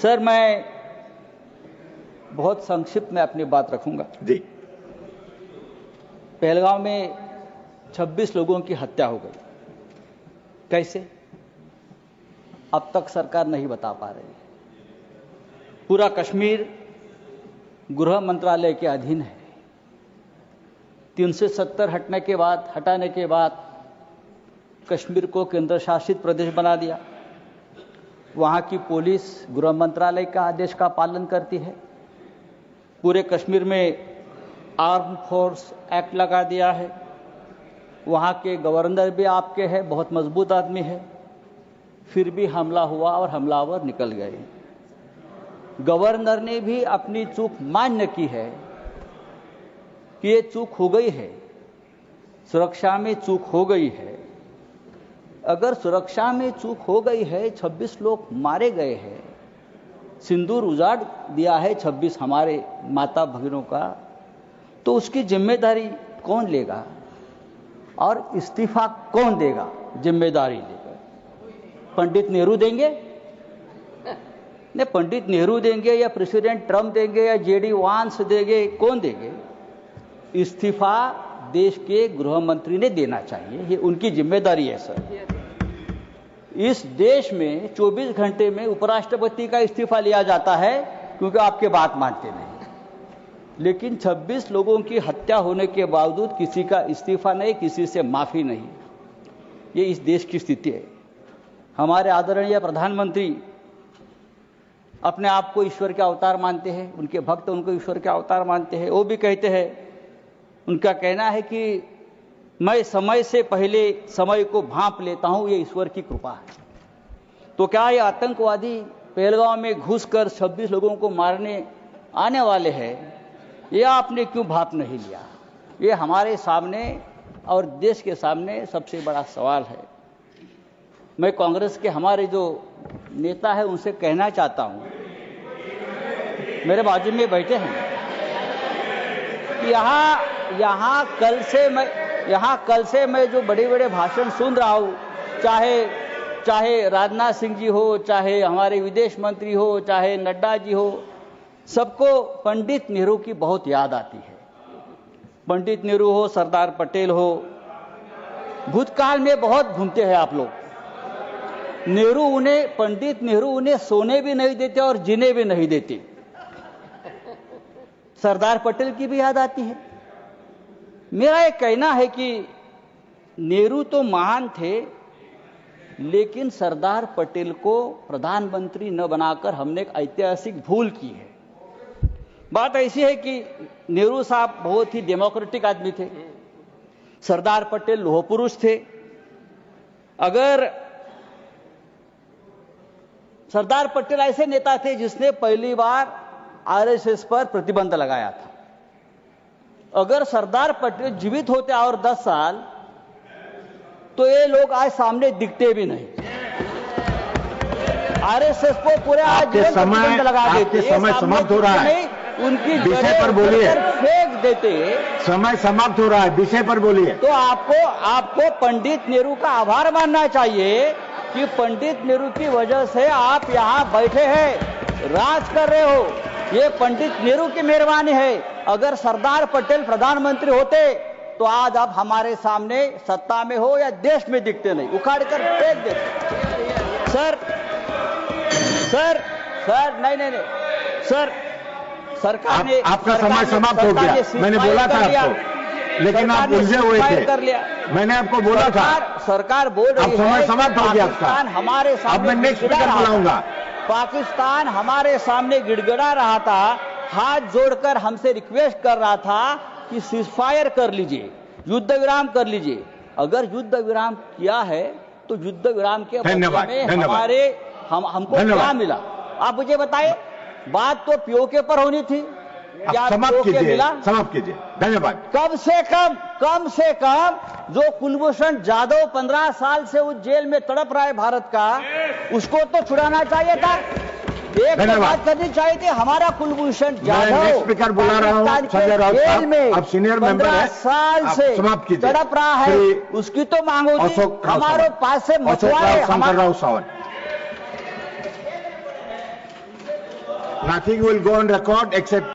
Sir, मैं बहुत संक्षिप्त में अपनी बात रखूंगा जी। पहलगाम में 26 लोगों की हत्या हो गई। कैसे? अब तक सरकार नहीं बता पा रही। पूरा कश्मीर गृह मंत्रालय के अधीन है। 370 हटाने के बाद कश्मीर को केंद्र शासित प्रदेश बना दिया। वहां की पुलिस गृह मंत्रालय का आदेश का पालन करती है। पूरे कश्मीर में आर्म फोर्स एक्ट लगा दिया है। वहां के गवर्नर भी आपके हैं, बहुत मजबूत आदमी है। फिर भी हमला हुआ और हमलावर निकल गए। गवर्नर ने भी अपनी चूक मान्य की है कि ये चूक हो गई है, सुरक्षा में चूक हो गई है। अगर सुरक्षा में चूक हो गई है, 26 लोग मारे गए हैं, सिंदूर उजाड़ दिया है 26 हमारे माता भगिनों का, तो उसकी जिम्मेदारी कौन लेगा और इस्तीफा कौन देगा? जिम्मेदारी लेकर पंडित नेहरू देंगे? नहीं, पंडित नेहरू देंगे या प्रेसिडेंट ट्रंप देंगे या जेडी वांस देंगे? कौन देंगे? इस्तीफा देश के गृह मंत्री ने देना चाहिए, ये उनकी जिम्मेदारी है। सर, इस देश में 24 घंटे में उपराष्ट्रपति का इस्तीफा लिया जाता है क्योंकि आपके बात मानते नहीं। लेकिन 26 लोगों की हत्या होने के बावजूद किसी का इस्तीफा नहीं, किसी से माफी नहीं। ये इस देश की स्थिति है। हमारे आदरणीय प्रधानमंत्री अपने आप को ईश्वर के अवतार मानते हैं, उनके भक्त उनको ईश्वर के अवतार मानते हैं। वो भी कहते हैं, उनका कहना है कि मैं समय से पहले समय को भांप लेता हूं, ये ईश्वर की कृपा है। तो क्या ये आतंकवादी पहलगाम में घुसकर 26 लोगों को मारने आने वाले हैं? ये आपने क्यों भाप नहीं लिया? ये हमारे सामने और देश के सामने सबसे बड़ा सवाल है। मैं कांग्रेस के हमारे जो नेता है उनसे कहना चाहता हूं, मेरे बाजू में बैठे हैं, यहां कल से मैं जो बड़े बड़े भाषण सुन रहा हूं, चाहे राजनाथ सिंह जी हो, चाहे हमारे विदेश मंत्री हो, चाहे नड्डा जी हो, सबको पंडित नेहरू की बहुत याद आती है। पंडित नेहरू हो, सरदार पटेल हो, भूतकाल में बहुत घूमते हैं आप लोग। पंडित नेहरू उन्हें सोने भी नहीं देते और जीने भी नहीं देते। सरदार पटेल की भी याद आती है। मेरा ये कहना है कि नेहरू तो महान थे, लेकिन सरदार पटेल को प्रधानमंत्री न बनाकर हमने एक ऐतिहासिक भूल की है। बात ऐसी है कि नेहरू साहब बहुत ही डेमोक्रेटिक आदमी थे, सरदार पटेल लोह पुरुष थे। अगर सरदार पटेल ऐसे नेता थे जिसने पहली बार आरएसएस पर प्रतिबंध लगाया था। अगर सरदार पटेल जीवित होते और 10 साल, तो ये लोग आज सामने दिखते भी नहीं। आरएसएस को पूरे आज प्रतिबंध लगा देते। समय समाप्त हो रहा है, उनकी विषय पर बोलिए। फेंक देते। समय समाप्त हो रहा है, विषय पर बोलिए। तो आपको पंडित नेहरू का आभार मानना चाहिए कि पंडित नेहरू की वजह से आप यहां बैठे हैं, राज कर रहे हो। ये पंडित नेहरू की मेहरबानी है। अगर सरदार पटेल प्रधानमंत्री होते तो आज आप हमारे सामने सत्ता में हो या देश में दिखते नहीं, उखाड़ कर फेंक देते। सर नहीं सर, सरकार ने आपका समय समाप्त हो गया। मैंने बोला था आपको, लेकिन आप उलझे हुए थे। मैंने आपको बोला था। सरकार बोल रही है समय समाप्त हो गया आपका। हमारे सामने अब मैं नेक्स्ट स्पीकर बुलाऊंगा। पाकिस्तान हमारे सामने गिड़गिड़ा रहा था, हाथ जोड़कर हमसे रिक्वेस्ट कर रहा था कि सीजफायर कर लीजिए, युद्ध विराम कर लीजिए। अगर युद्ध विराम किया है तो युद्ध विराम के बदले में हमको क्या मिला? आप मुझे बताइए। बात तो पीओके पर होनी थी, क्या समाप्त कीजिए। धन्यवाद। कम से कम जो कुलभूषण जाधव 15 साल से उस जेल में तड़प रहा है भारत का, उसको तो छुड़ाना चाहिए था। एक बात करनी चाहिए थी। हमारा कुलभूषण जाधव स्पीकर बुला रहा हूं, संजय राउत जेल में आप सीनियर मेंबर हैं, 15 साल से तड़प रहा है, उसकी तो मांग होती। हमारे पास से मछुआरे Nothing will go on record except